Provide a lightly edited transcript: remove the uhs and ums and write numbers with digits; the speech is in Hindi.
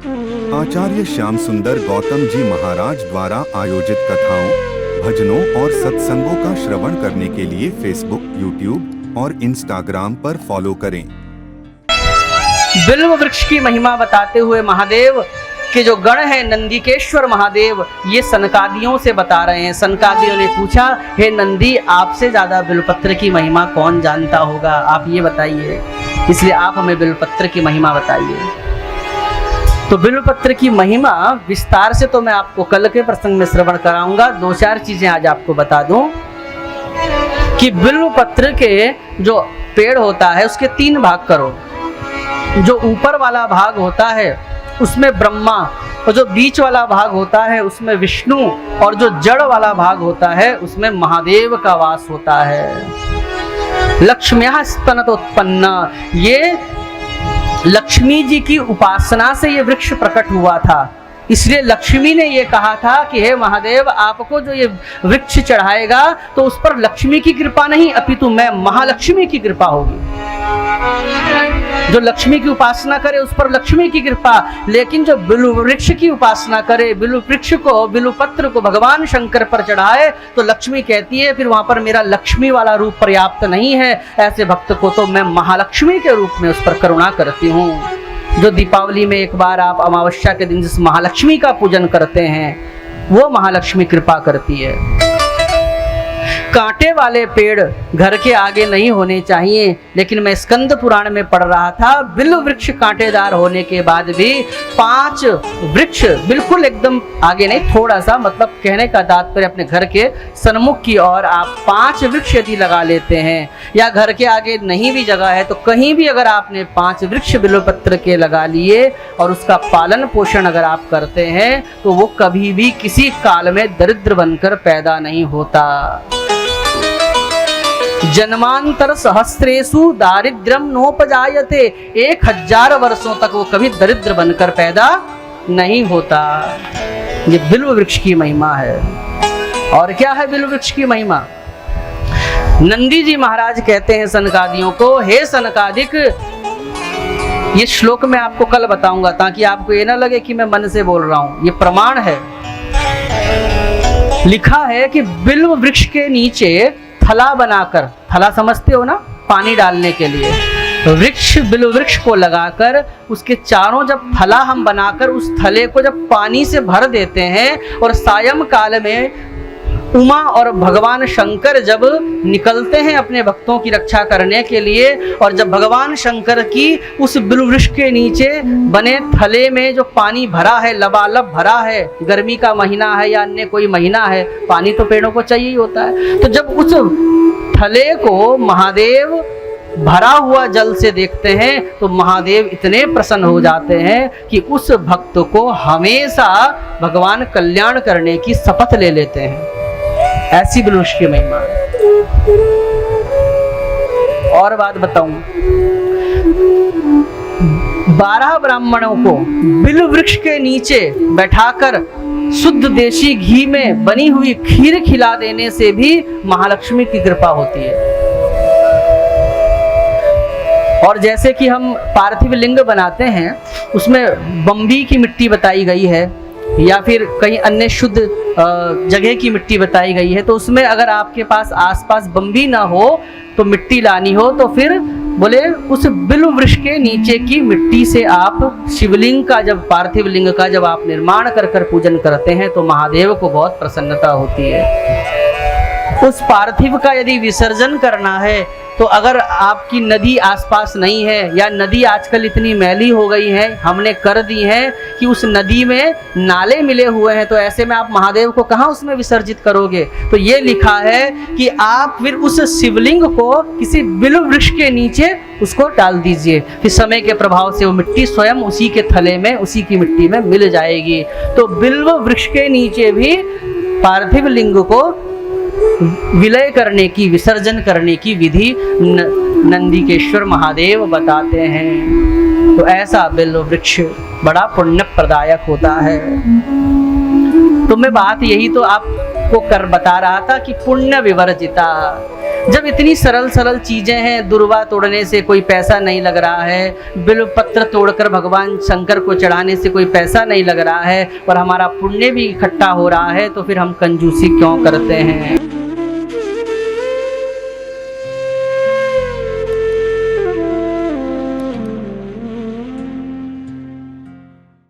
आचार्य श्याम सुंदर गौतम जी महाराज द्वारा आयोजित कथाओं, भजनों और सत्संगों का श्रवण करने के लिए फेसबुक, यूट्यूब और इंस्टाग्राम पर फॉलो करें। बिल्व वृक्ष की महिमा बताते हुए महादेव के जो गण है नंदीकेश्वर महादेव, ये सनकादियों से बता रहे हैं। सनकादियों ने पूछा, हे नंदी, आपसे ज्यादा बिल्वपत्र की महिमा कौन जानता होगा, आप ये बताइए। इसलिए आप हमें बिल्वपत्र की महिमा बताइए। तो बिल्वपत्र की महिमा विस्तार से तो मैं आपको कल के प्रसंग में श्रवण कराऊंगा। 2-4 चीजें आज आपको बता दूं कि बिल्वपत्र के जो पेड़ होता है उसके 3 भाग करो। जो ऊपर वाला भाग होता है उसमें ब्रह्मा, और जो बीच वाला भाग होता है उसमें विष्णु, और जो जड़ वाला भाग होता है उसमें महादेव का वास होता है। लक्ष्म्याः स्तनतोत्पन्ना, ये लक्ष्मी जी की उपासना से ये वृक्ष प्रकट हुआ था। इसलिए लक्ष्मी ने ये कहा था कि हे महादेव, आपको जो ये वृक्ष चढ़ाएगा तो उस पर लक्ष्मी की कृपा नहीं अपितु मैं महालक्ष्मी की कृपा होगी। जो लक्ष्मी की उपासना करे उस पर लक्ष्मी की कृपा, लेकिन जो बिल्व वृक्ष की उपासना करे, बिल्व वृक्ष को, बिल्व पत्र को भगवान शंकर पर चढ़ाए तो लक्ष्मी कहती है फिर वहां पर मेरा लक्ष्मी वाला रूप पर्याप्त नहीं है, ऐसे भक्त को तो मैं महालक्ष्मी के रूप में उस पर करुणा करती हूँ। जो दीपावली में एक बार आप अमावस्या के दिन जिस महालक्ष्मी का पूजन करते हैं वो महालक्ष्मी कृपा करती है। कांटे वाले पेड़ घर के आगे नहीं होने चाहिए, लेकिन मैं स्कंद पुराण में पढ़ रहा था बिल्व वृक्ष कांटेदार होने के बाद भी 5 वृक्ष बिल्कुल एकदम आगे नहीं, थोड़ा सा, मतलब कहने का तात्पर्य अपने घर के सन्मुख की ओर आप 5 वृक्ष यदि लगा लेते हैं, या घर के आगे नहीं भी जगह है तो कहीं भी अगर आपने 5 वृक्ष बिल्वपत्र के लगा लिए और उसका पालन पोषण अगर आप करते हैं तो वो कभी भी किसी काल में दरिद्र बनकर पैदा नहीं होता। जन्मांतर सहस्रेषु दारिद्र्यम नोपजायते, 1000 वर्षों तक वो कभी दरिद्र बनकर पैदा नहीं होता। ये बिल्व वृक्ष की महिमा है। और क्या है बिल्व वृक्ष की महिमा? नंदी जी महाराज कहते हैं सनकादियों को, हे सनकादिक, ये श्लोक मैं आपको कल बताऊंगा ताकि आपको ये ना लगे कि मैं मन से बोल रहा हूं, ये प्रमाण है। लिखा है कि बिल्व वृक्ष के नीचे थला बनाकर, थला समझते हो ना, पानी डालने के लिए, वृक्ष बिल्व वृक्ष को लगाकर उसके चारों जब थला हम बनाकर उस थले को जब पानी से भर देते हैं और सायं काल में उमा और भगवान शंकर जब निकलते हैं अपने भक्तों की रक्षा करने के लिए, और जब भगवान शंकर की उस बिल्व वृक्ष के नीचे बने थले में जो पानी भरा है, लबालब भरा है, गर्मी का महीना है या अन्य कोई महीना है, पानी तो पेड़ों को चाहिए ही होता है, तो जब उस थले को महादेव भरा हुआ जल से देखते हैं तो महादेव इतने प्रसन्न हो जाते हैं कि उस भक्त को हमेशा भगवान कल्याण करने की शपथ ले लेते हैं। ऐसी बिल्व वृक्ष की महिमा है। और बात बताऊं, 12 ब्राह्मणों को बिल्व वृक्ष के नीचे बैठाकर शुद्ध देशी घी में बनी हुई खीर खिला देने से भी महालक्ष्मी की कृपा होती है। और जैसे कि हम पार्थिव लिंग बनाते हैं उसमें बम्बी की मिट्टी बताई गई है या फिर कहीं अन्य शुद्ध जगह की मिट्टी बताई गई है, तो उसमें अगर आपके पास आसपास बम्बी ना हो तो मिट्टी लानी हो तो फिर बोले उस बिल्व वृक्ष के नीचे की मिट्टी से आप शिवलिंग का, जब पार्थिव लिंग का जब आप निर्माण कर कर पूजन करते हैं तो महादेव को बहुत प्रसन्नता होती है। उस पार्थिव का यदि विसर्जन करना है तो अगर आपकी नदी आसपास नहीं है, या नदी आजकल इतनी मैली हो गई है, हमने कर दी है कि उस नदी में नाले मिले हुए हैं, तो ऐसे में आप महादेव को कहाँ उसमें विसर्जित करोगे? तो ये लिखा है कि आप फिर उस शिवलिंग को किसी बिल्व वृक्ष के नीचे उसको डाल दीजिए, फिर समय के प्रभाव से वो मिट्टी स्वयं उसी के थले में, उसी की मिट्टी में मिल जाएगी। तो बिल्व वृक्ष के नीचे भी पार्थिव लिंग को विलय करने की, विसर्जन करने की विधि नंदीकेश्वर महादेव बताते हैं। तो ऐसा बिल्व वृक्ष बड़ा पुण्य प्रदायक होता है। तो मैं बात यही तो आपको कर बता रहा था कि पुण्य विवर्जिता, जब इतनी सरल सरल चीजें हैं, दुर्वा तोड़ने से कोई पैसा नहीं लग रहा है, बिल्वपत्र तोड़कर भगवान शंकर को चढ़ाने से कोई पैसा नहीं लग रहा है और हमारा पुण्य भी इकट्ठा हो रहा है, तो फिर हम कंजूसी क्यों करते हैं।